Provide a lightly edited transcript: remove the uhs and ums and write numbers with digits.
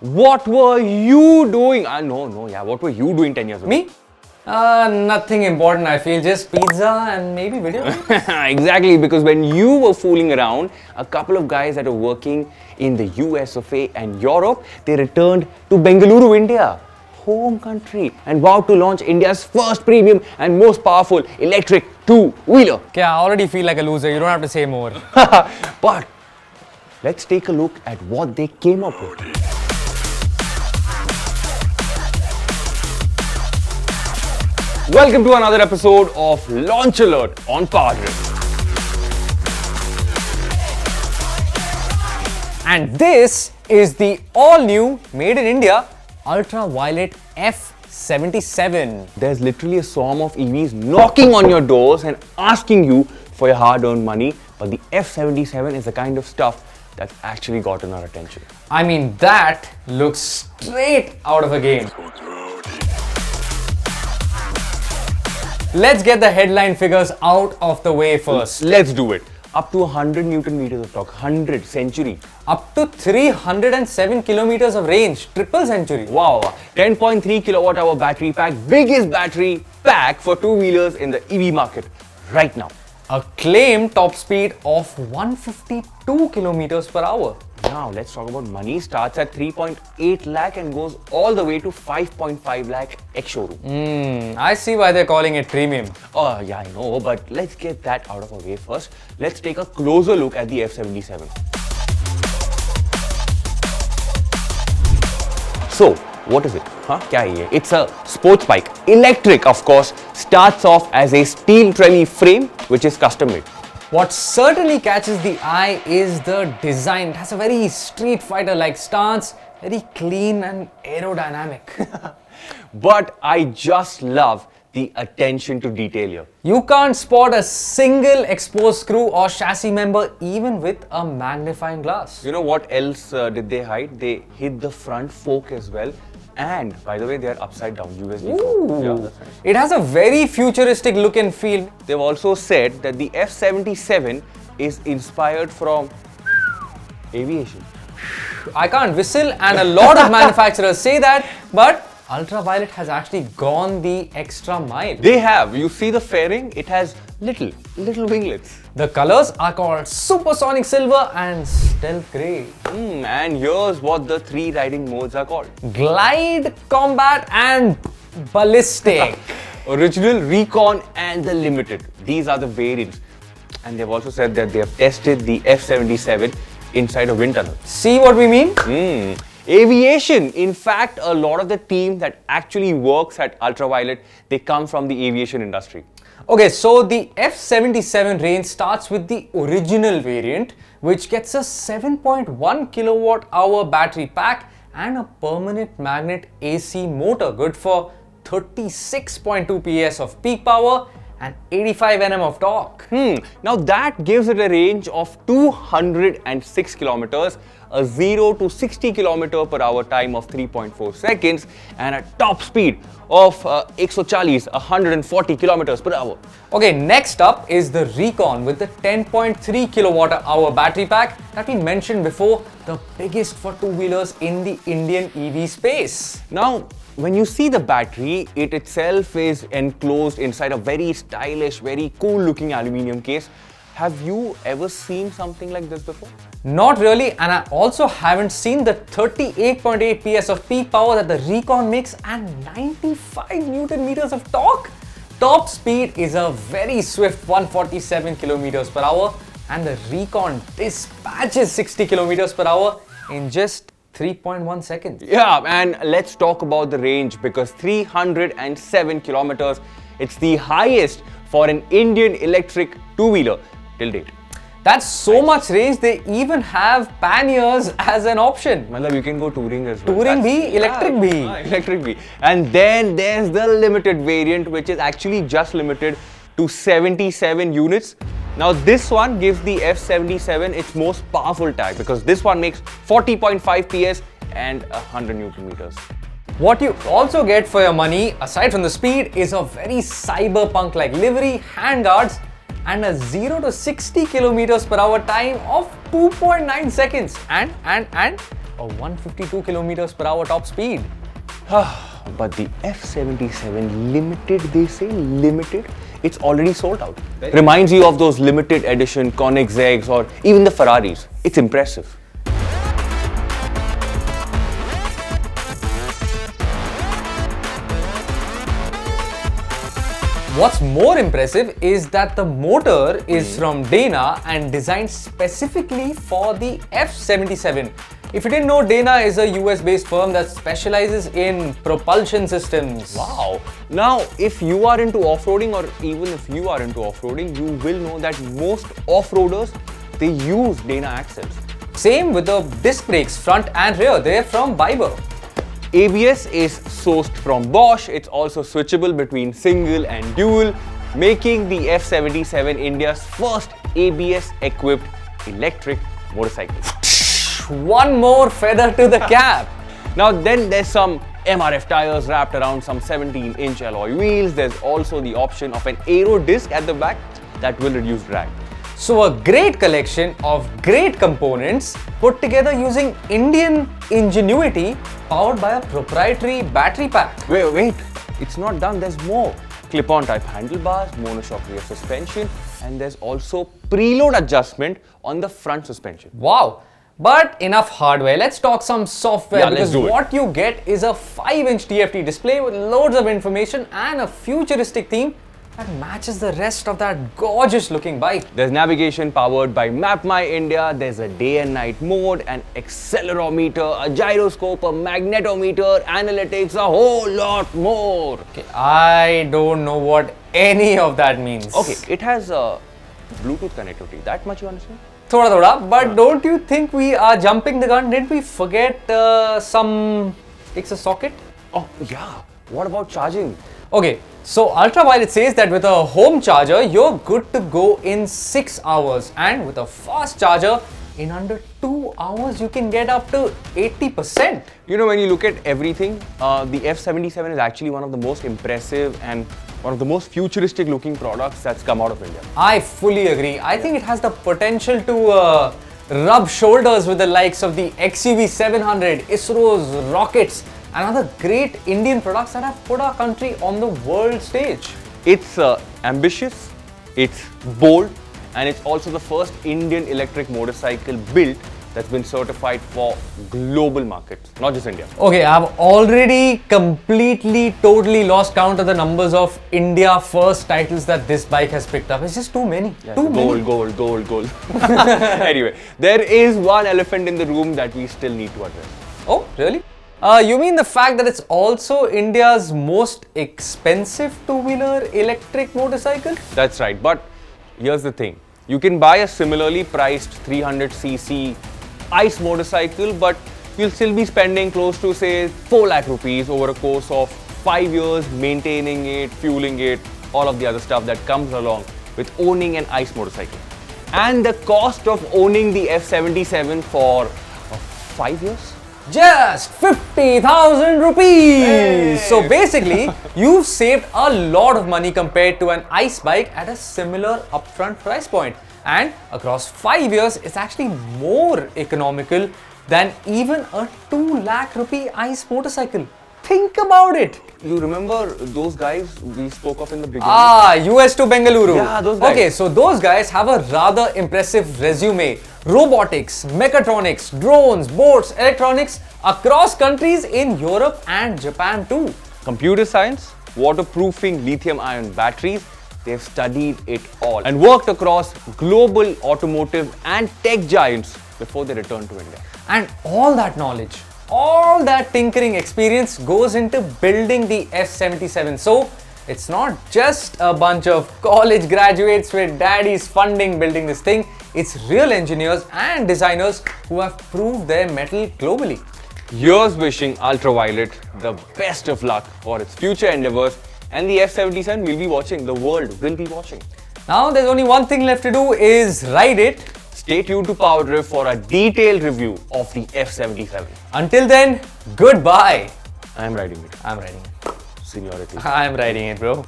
What were you doing? What were you doing 10 years ago? Me? Nothing important, I feel. Just pizza and maybe video. Exactly, because when you were fooling around, a couple of guys that were working in the US of A and Europe, they returned to Bengaluru, India, home country, and vowed to launch India's first premium and most powerful electric two-wheeler. Okay, I already feel like a loser. You don't have to say more. But let's take a look at what they came up with. Welcome to another episode of Launch Alert on PowerDrift. And this is the all-new, made in India, Ultraviolette F77. There's literally a swarm of EVs knocking on your doors and asking you for your hard-earned money, but the F77 is the kind of stuff that's actually gotten our attention. I mean, that looks straight out of a game. Let's get the headline figures out of the way first. Let's do it. Up to 100 Newton meters of torque, 100 century. Up to 307 kilometers of range, triple century. Wow, 10.3 kilowatt hour battery pack, biggest battery pack for two-wheelers in the EV market right now. A claimed top speed of 152 kilometers per hour. Now let's talk about money. Starts at 3.8 lakh and goes all the way to 5.5 lakh ex-showroom. I see why they're calling it premium. Oh yeah, I know, but let's get that out of our way first. Let's take a closer look at the F77. So, what is it? Kya hai ye? It's a sports bike. Electric, of course. Starts off as a steel trolley frame, which is custom made. What certainly catches the eye is the design. It has a very Street Fighter-like stance, very clean and aerodynamic. But I just love the attention to detail here. You can't spot a single exposed screw or chassis member even with a magnifying glass. You know what else did they hide? They hid the front fork as well. And by the way, they are upside down USB fork. Yeah, that's nice. It has a very futuristic look and feel. They've also said that the F77 is inspired from aviation. I can't whistle, and a lot of manufacturers say that, but Ultraviolet has actually gone the extra mile. They have. You see the fairing? It has little winglets. The colors are called Supersonic Silver and Stealth Grey. And here's what the three riding modes are called. Glide, Combat and Ballistic. Original, Recon and the Limited. These are the variants. And they've also said that they have tested the F77 inside a wind tunnel. See what we mean? Aviation. In fact, a lot of the team that actually works at Ultraviolet, they come from the aviation industry. Okay, so the F77 range starts with the original variant, which gets a 7.1 kilowatt hour battery pack and a permanent magnet AC motor, good for 36.2 PS of peak power and 85 Nm of torque. Now that gives it a range of 206 kilometers, a 0 to 60 kilometer per hour time of 3.4 seconds, and a top speed of 140 kilometers per hour. Okay, next up is the Recon with the 10.3 kilowatt hour battery pack that we mentioned before, the biggest for two-wheelers in the Indian EV space. Now, when you see the battery, it itself is enclosed inside a very stylish, very cool looking aluminium case. Have you ever seen something like this before? Not really, and I also haven't seen the 38.8 PS of peak power that the Recon makes and 95 Newton meters of torque. Top speed is a very swift 147 kilometers per hour, and the Recon dispatches 60 kilometers per hour in just 3.1 seconds. Yeah, and let's talk about the range, because 307 kilometers, it's the highest for an Indian electric two-wheeler till date. That's so much range, they even have panniers as an option. Matlab, you can go touring as well. Touring bhi, electric bhi. Electric bhi. And then there's the limited variant, which is actually just limited to 77 units. Now this one gives the F77 its most powerful tag, because this one makes 40.5 PS and 100 Newton meters. What you also get for your money, aside from the speed, is a very cyberpunk-like livery, handguards, and a 0 to 60 kilometers per hour time of 2.9 seconds. And a 152 kilometers per hour top speed. But the F77 limited, they say limited, it's already sold out. Reminds you of those limited edition Koenigseggs or even the Ferraris. It's impressive. What's more impressive is that the motor is from Dana and designed specifically for the F77. If you didn't know, Dana is a US based firm that specializes in propulsion systems. Wow. Now, if you are into off-roading or even if you are into off-roading, you will know that most off-roaders, they use Dana axles. Same with the disc brakes, front and rear. They're from Biber. ABS is sourced from Bosch. It's also switchable between single and dual, making the F77 India's first ABS-equipped electric motorcycle. One more feather to the cap. Now then there's some MRF tires wrapped around some 17-inch alloy wheels. There's also the option of an aero disc at the back that will reduce drag. So a great collection of great components put together using Indian ingenuity, powered by a proprietary battery pack. Wait, it's not done, there's more. Clip-on type handlebars, monoshock rear suspension, and there's also preload adjustment on the front suspension. Wow. But enough hardware, let's talk some software, Yeah, because let's do it. what you get is a 5-inch TFT display with loads of information and a futuristic theme that matches the rest of that gorgeous looking bike. There's navigation powered by Map My India, there's a day and night mode, an accelerometer, a gyroscope, a magnetometer, analytics, a whole lot more. Okay, I don't know what any of that means. Okay, it has Bluetooth connectivity, that much you understand? Thoda, but don't you think we are jumping the gun? Didn't we forget some extra socket? Oh yeah, what about charging? Okay, so Ultraviolet says that with a home charger, you're good to go in 6 hours, and with a fast charger, in under 2 hours, you can get up to 80%. You know, when you look at everything, the F77 is actually one of the most impressive and one of the most futuristic looking products that's come out of India. I fully agree. I think it has the potential to rub shoulders with the likes of the XUV 700, ISRO's rockets, and other great Indian products that have put our country on the world stage. It's ambitious, it's bold, and it's also the first Indian electric motorcycle built that's been certified for global markets, not just India. Okay, I've already completely, totally lost count of the numbers of India first titles that this bike has picked up. It's just too many. Yeah, too many. Gold. Anyway, there is one elephant in the room that we still need to address. Oh, really? You mean the fact that it's also India's most expensive two-wheeler electric motorcycle? That's right, but here's the thing. You can buy a similarly priced 300cc ICE motorcycle, but you'll still be spending close to say 4 lakh rupees over a course of 5 years, maintaining it, fueling it, all of the other stuff that comes along with owning an ICE motorcycle. And the cost of owning the F77 for 5 years? Just 50,000 rupees! Hey. So basically, you've saved a lot of money compared to an ICE bike at a similar upfront price point. And across 5 years, it's actually more economical than even a 2 lakh rupee ICE motorcycle. Think about it! You remember those guys we spoke of in the beginning? US to Bengaluru. Yeah, those guys. Okay, so those guys have a rather impressive resume. Robotics, mechatronics, drones, boats, electronics across countries in Europe and Japan too. Computer science, waterproofing lithium-ion batteries, they've studied it all and worked across global automotive and tech giants before they returned to India. And all that knowledge, all that tinkering experience goes into building the F77. So it's not just a bunch of college graduates with daddy's funding building this thing. It's real engineers and designers who have proved their mettle globally. Here's wishing Ultraviolet the best of luck for its future endeavors, and the F77 will be watching, the world will be watching. Now there's only one thing left to do, is ride it. Stay tuned to PowerDrift for a detailed review of the F77. Until then, goodbye. I'm riding it. I'm riding it. Seniority. I'm riding it, bro.